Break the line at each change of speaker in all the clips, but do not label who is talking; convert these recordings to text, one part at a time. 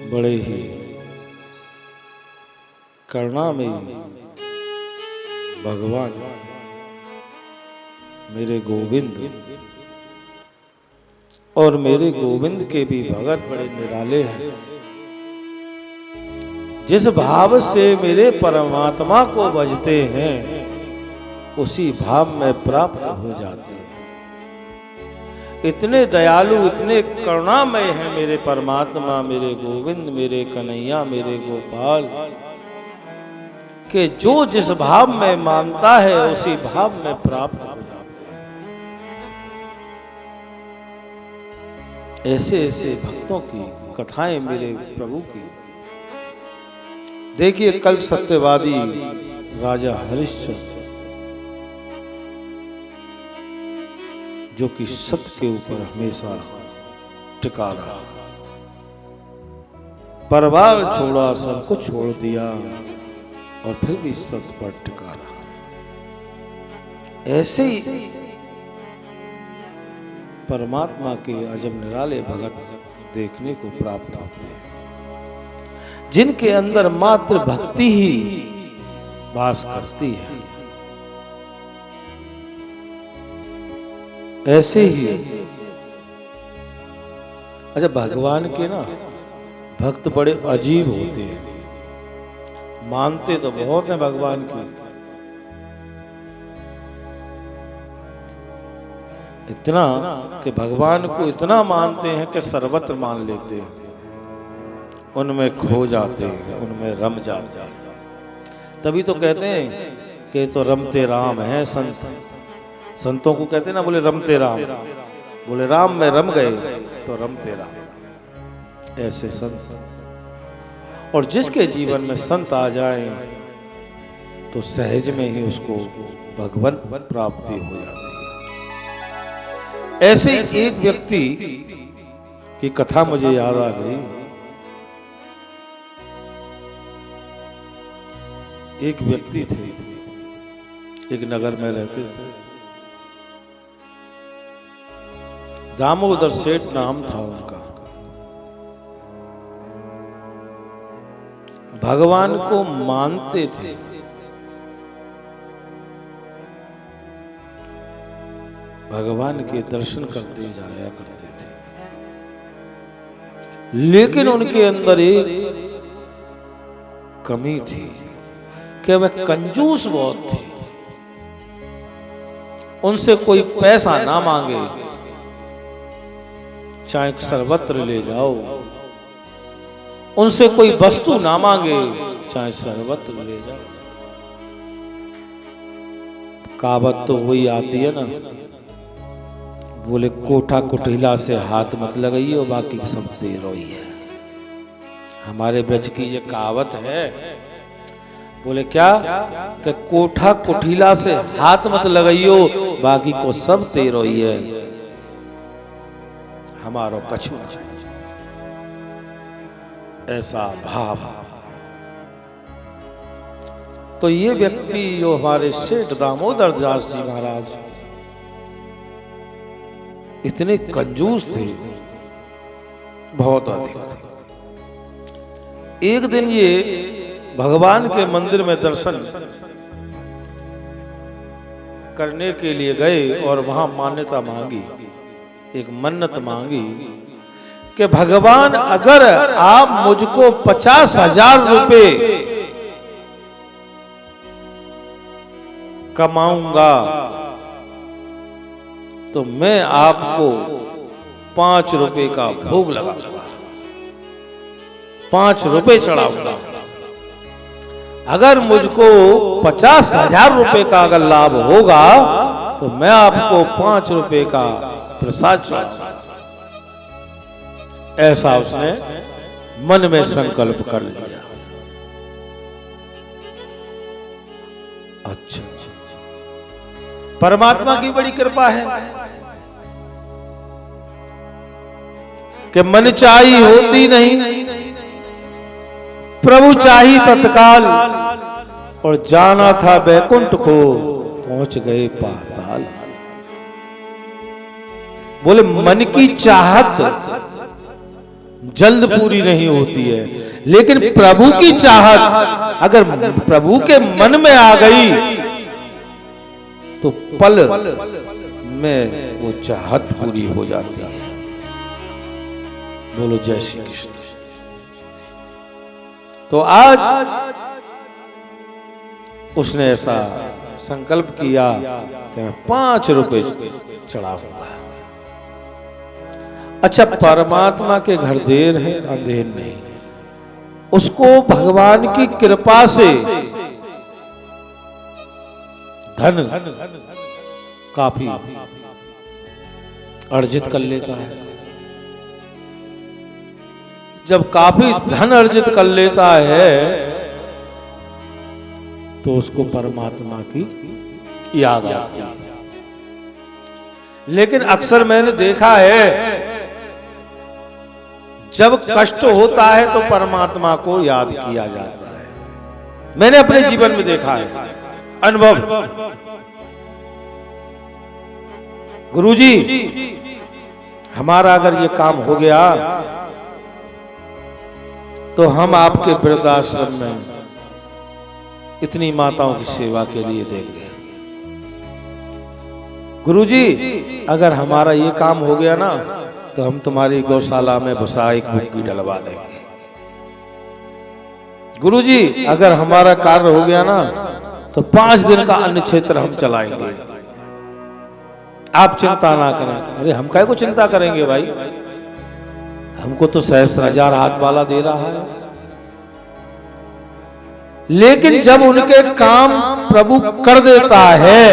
बड़े ही करुणामयी भगवान मेरे गोविंद और मेरे गोविंद के भी भगत बड़े निराले हैं। जिस भाव से मेरे परमात्मा को भजते हैं उसी भाव में प्राप्त हो जाते हैं। इतने दयालु, इतने करुणामय हैं मेरे परमात्मा, मेरे गोविंद, मेरे कन्हैया, मेरे गोपाल, कि जो जिस भाव में मानता है उसी भाव में प्राप्त हो जाते हैं। ऐसे ऐसे भक्तों की कथाएं मेरे प्रभु की। देखिए, कल सत्यवादी राजा हरिश्चंद्र जो कि सत्य के ऊपर हमेशा टिका रहा, परिवार छोड़ा, सब कुछ छोड़ दिया और फिर भी सत्य पर टिका रहा। ऐसे ही परमात्मा के अजब निराले भगत देखने को प्राप्त होते हैं, जिनके अंदर मात्र भक्ति ही वास करती है। ऐसे ही अच्छा, भगवान के ना भक्त बड़े अजीब होते हैं। मानते तो बहुत हैं भगवान की, इतना कि भगवान को इतना मानते हैं कि सर्वत्र मान लेते हैं, उनमें खो जाते हैं, उनमें रम जाते हैं। तभी तो कहते हैं कि तो रमते राम है संत। संतों को कहते हैं ना, बोले रमते राम, बोले राम में रम गए तो रमते राम। ऐसे संत, और जिसके जीवन में संत आ जाए तो सहज में ही उसको भगवत प्राप्ति हो जाती है। ऐसे एक व्यक्ति की कथा मुझे याद आ गई। एक व्यक्ति थे, एक नगर में रहते थे, दामोदर सेठ नाम था उनका। भगवान को मानते थे, भगवान के दर्शन करते जाया करते थे, लेकिन उनके अंदर एक कमी थी कि वह कंजूस बहुत थे। उनसे कोई पैसा ना मांगे, चाहे सर्वत्र ले जाओ, उनसे कोई वस्तु ना मांगे, चाहे सर्वत्र ले जाओ। कहावत तो वही आती है ना, बोले कोठा कुटिला से हाथ मत लगाइए, बाकी सब तेरो ही है। हमारे ब्रज की ये कहावत है। बोले क्या कि कोठा कुटिला से हाथ मत लगाइयो, बाकी को सब तेरो ही है, हमारो कछु नहीं। ऐसा भाव। तो ये व्यक्ति जो हमारे सेठ दामोदर दास जी महाराज इतने कंजूस थे, बहुत अधिक। एक दिन ये भगवान के मंदिर में दर्शन करने के लिए गए और वहां मान्यता मांगी, एक मन्नत मांगी कि भगवान अगर आप मुझको 50,000 रुपए कमाऊंगा तो मैं आपको 5 रुपए का भोग लगाऊंगा, 5 रुपए चढ़ाऊंगा। अगर मुझको 50,000 रुपए का अगर लाभ होगा तो मैं आपको 5 रुपए का प्रसाद चढ़ाऊंगा। ऐसा उसने मन में संकल्प कर लिया। अच्छा, परमात्मा की बड़ी कृपा है कि मन चाही होती नहीं, प्रभु चाही तत्काल, और जाना था बैकुंठ को पहुंच गए पाताल। बोले मन की चाहत जल्द पूरी नहीं होती है, लेकिन प्रभु की चाहत अगर प्रभु के मन में आ गई तो पल में वो चाहत पूरी हो जाती है। बोलो जय श्री कृष्ण। तो आज उसने ऐसा संकल्प किया कि मैं 5 रुपए चढ़ाऊंगा। अच्छा, परमात्मा के घर देर है अंधेर नहीं, उसको भगवान की कृपा से धन काफी अर्जित कर लेता है। जब काफी धन अर्जित कर लेता है तो उसको परमात्मा की याद आती है। लेकिन अक्सर मैंने देखा है जब कष्ट होता है तो परमात्मा को याद किया जाता है। मैंने अपने जीवन में देखा है, अनुभव। गुरुजी, हमारा अगर ये काम हो गया तो हम आपके वृद्धाश्रम में इतनी माताओं की सेवा के लिए देंगे। गुरुजी, अगर हमारा ये काम हो गया ना तो हम तुम्हारी गौशाला में भूसा एक बुग्गी डलवा देंगे। गुरुजी, अगर हमारा कार्य हो गया ना तो 5 दिन का अन्न क्षेत्र हम चलाएंगे, आप चिंता ना करें। अरे हम काहे को चिंता करेंगे भाई, हमको तो सहस्त्र हाथ वाला दे रहा है। लेकिन जब उनके काम प्रभु कर देता है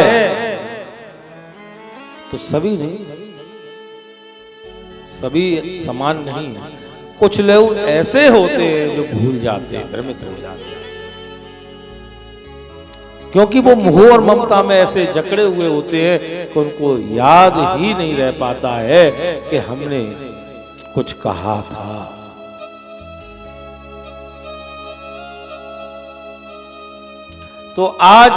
तो सभी नहीं, सभी समान नहीं। कुछ लोग ऐसे होते हैं जो भूल जाते हैं, भ्रमित हो जाते हैं, क्योंकि वो मोह और ममता में ऐसे जकड़े हुए होते हैं कि उनको याद ही नहीं रह पाता है कि हमने कुछ कहा था। तो आज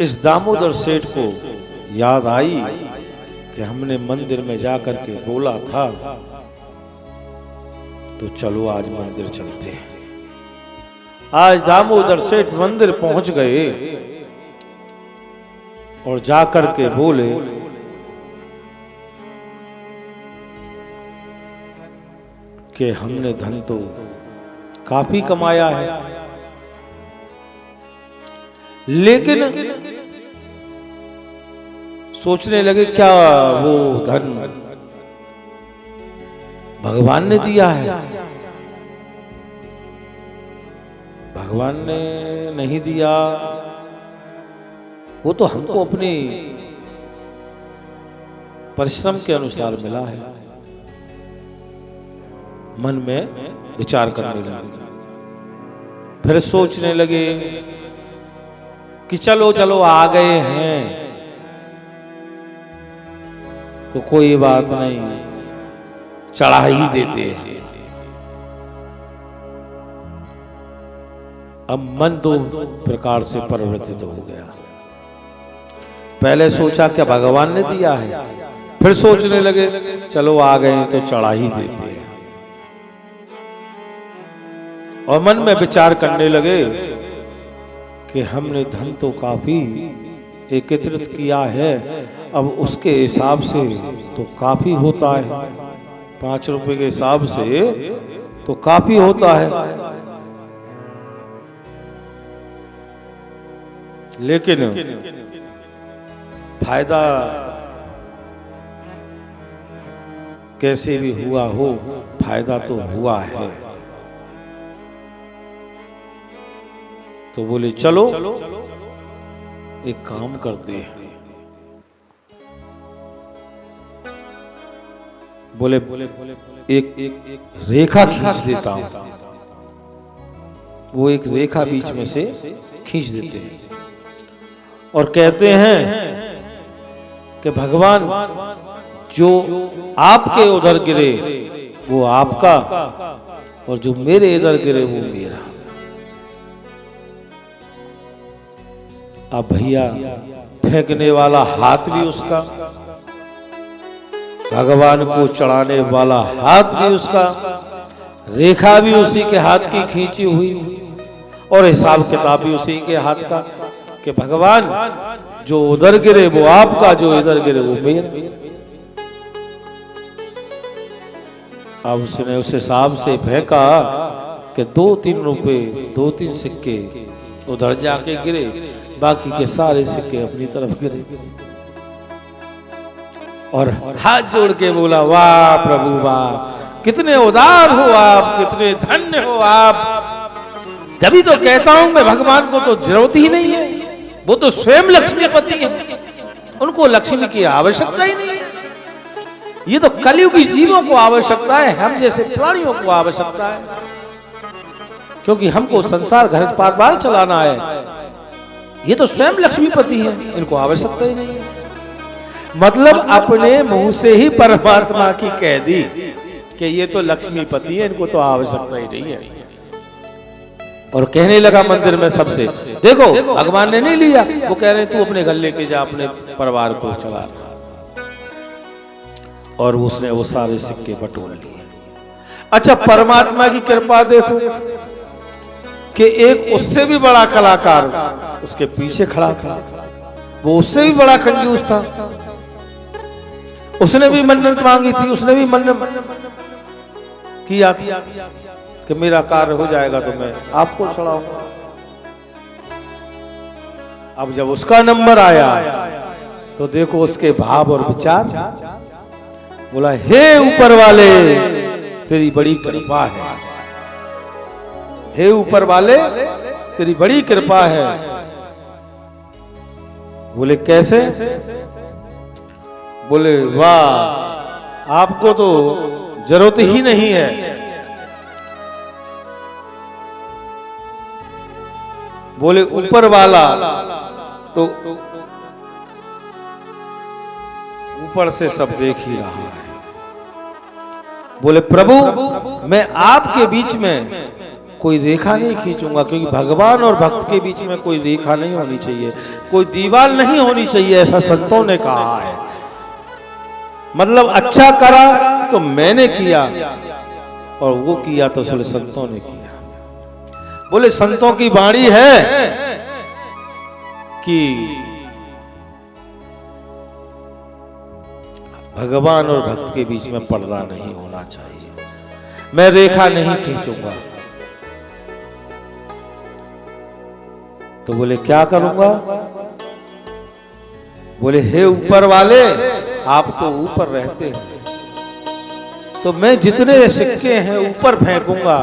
इस दामोदर सेठ को याद आई कि हमने मंदिर में जाकर के बोला था, तो चलो आज मंदिर चलते हैं। आज दामोदर सेठ मंदिर पहुंच गए और जाकर के बोले कि हमने धन तो काफी कमाया है, लेकिन सोचने लगे क्या वो धन भगवान ने दिया है? भगवान ने नहीं दिया, वो तो हमको अपनी परिश्रम के अनुसार मिला है। मन में विचार करने लगे, फिर सोचने लगे कि चलो चलो आ गए हैं तो कोई बात नहीं, चढ़ा ही देते हैं। अब मन 2 प्रकार से परिवर्तित हो गया। पहले सोचा क्या भगवान ने दिया है, फिर सोचने लगे चलो आ गए तो चढ़ा ही देते हैं, और मन में विचार करने लगे कि हमने धन तो काफी एकत्रित किया है, अब उसके हिसाब से तो काफी होता है, 5 रुपए के हिसाब से तो काफी होता है। लेकिन फायदा कैसे भी हुआ हो, फायदा तो हुआ है। तो बोले चलो एक काम करते हैं। बोले एक रेखा खींच देता हूं। वो एक रेखा बीच में से खींच देते हैं और कहते हैं कि भगवान जो आपके उधर गिरे वो आपका, और जो मेरे इधर गिरे वो मेरा। अब भैया फेंकने वाला हाथ भी उसका भगवान को चढ़ाने वाला हाथ भी उसका, रेखा भी उसी के हाथ की खींची हुई, और हिसाब किताब भी उसी के हाथ का, कि भगवान जो उधर गिरे वो आपका, जो इधर गिरे वो मेरा। अब उसने उस हिसाब से फेंका कि 2-3 रुपए, 2-3 सिक्के उधर जाके गिरे, बाकी के सारे सिक्के अपनी तरफ गिरे। और हाथ जोड़ के बोला, वाह प्रभु वाह, कितने उदार हो आप, कितने धन्य हो आप। जब तो कहता हूं मैं, भगवान को तो जरूरत ही नहीं है, वो तो स्वयं लक्ष्मीपति है, उनको लक्ष्मी की आवश्यकता ही नहीं है। ये तो कलयुगी जीवों को आवश्यकता है, हम जैसे प्राणियों को आवश्यकता है, क्योंकि हमको संसार घर बार चलाना है। ये तो स्वयं लक्ष्मीपति है, इनको आवश्यकता ही नहीं है। मतलब अपने मुंह से ही परमात्मा की कह दी कि ये तो लक्ष्मीपति है, इनको तो आवश्यकता ही नहीं है। और कहने लगा मंदिर में सबसे, देखो भगवान ने नहीं लिया, वो कह रहे हैं तू अपने घर लेके जा, अपने परिवार को चला। और उसने वो सारे सिक्के बटोर लिए। अच्छा, परमात्मा की कृपा देखो कि एक उससे भी बड़ा कलाकार उसके पीछे खड़ा था, वो उससे भी बड़ा कंजूस था, उसने भी मन्नत मांगी थी, उसने भी मन्नत किया था कि मेरा कार्य हो जाएगा तो मैं आपको चढ़ाऊंगा। अब जब उसका नंबर आया तो देखो उसके भाव और विचार। बोला, हे ऊपर वाले तेरी बड़ी कृपा है, हे ऊपर वाले तेरी बड़ी कृपा है। बोले कैसे? बोले वाह, आपको तो जरूरत ही नहीं है, बोले ऊपर वाला तो ऊपर से सब देख ही रहा है। बोले प्रभु, मैं आपके बीच में कोई रेखा नहीं खींचूंगा, क्योंकि भगवान और भक्त के बीच में कोई रेखा नहीं होनी चाहिए, कोई दीवार नहीं होनी चाहिए, ऐसा संतों ने कहा है। मतलब अच्छा करा तो मैंने किया, और वो किया तो सिर्फ संतों ने किया। बोले संतों की वाणी है कि भगवान और भक्त के बीच में पर्दा नहीं होना चाहिए, मैं रेखा नहीं खींचूंगा। तो बोले क्या करूंगा? बोले हे ऊपर वाले, आप तो ऊपर रहते हैं, तो मैं जितने सिक्के हैं ऊपर फेंकूंगा,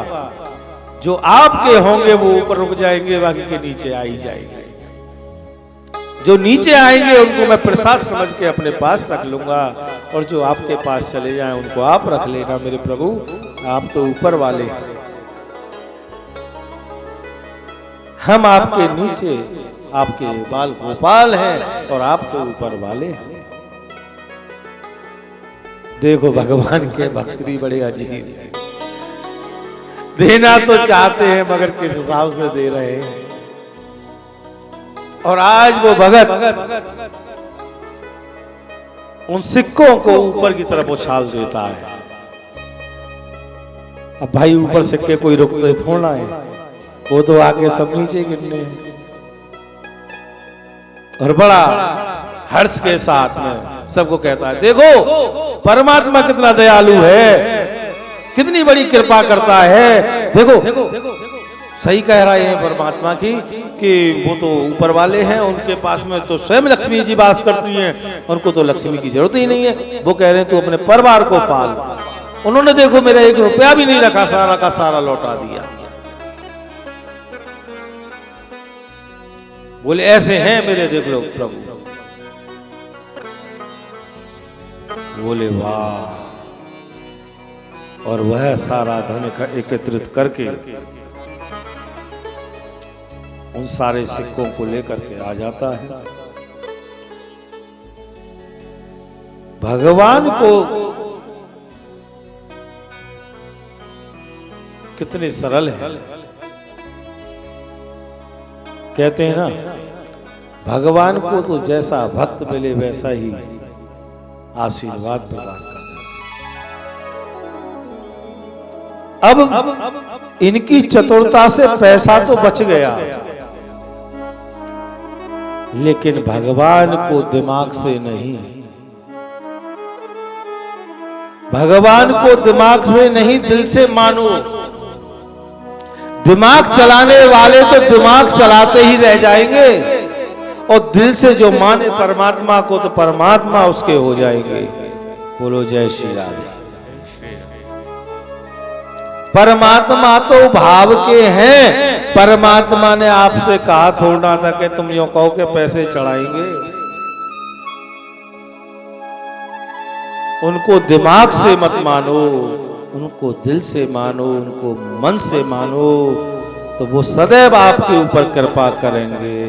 जो आपके होंगे वो ऊपर रुक जाएंगे, बाकी के नीचे आ ही जाएंगे। जो नीचे आएंगे उनको मैं प्रसाद समझ के अपने पास रख लूंगा, और जो आपके पास चले जाएं उनको आप रख लेना। मेरे प्रभु, आप तो ऊपर वाले हैं, हम आपके नीचे, आपके बाल गोपाल हैं, और आप तो ऊपर वाले हैं। देखो भगवान के भक्त भी बड़े अजीब हैं, देना तो चाहते हैं मगर किस हिसाब से दे रहे हैं। और आज वो भगत उन सिक्कों को ऊपर की तरफ उछाल देता है। अब भाई ऊपर सिक्के कोई रुकते थोड़ा है, वो तो आके सब नीचे गिरने हैं। और बड़ा हर्ष के साथ में सबको कहता है, देखो परमात्मा कितना दयालु है, कितनी बड़ी कृपा करता है। देखो सही कह रहा है परमात्मा की कि वो तो ऊपर वाले हैं, उनके पास में तो स्वयं लक्ष्मी जी वास करती हैं, उनको तो लक्ष्मी की जरूरत ही नहीं है। वो कह रहे हैं तू अपने परिवार को पाल। उन्होंने देखो मेरा 1 रुपया भी नहीं रखा, सारा का सारा लौटा दिया। बोले ऐसे हैं मेरे, देख लो प्रभु। बोले वाह। और वह सारा धन एकत्रित करके उन सारे सिक्कों को लेकर के आ जाता है। भगवान को कितने सरल है। कहते हैं ना, भगवान को तो जैसा भक्त मिले वैसा ही आशीर्वाद प्रदान करता है। अब इनकी चतुरता से पैसा तो बच गया, लेकिन भगवान को दिमाग से नहीं, भगवान को दिमाग से नहीं दिल से मानो। दिमाग चलाने वाले तो दिमाग चलाते ही रह जाएंगे, और दिल से जो माने परमात्मा को तो परमात्मा उसके हो जाएंगे। बोलो जय श्री राधे। परमात्मा तो भाव के हैं, परमात्मा ने आपसे कहा थोड़ा था कि तुम यूं कहो के पैसे चढ़ाएंगे। उनको दिमाग से मत मानो, उनको दिल से मानो, उनको मन से मानो, तो वो सदैव आपके ऊपर कृपा करेंगे।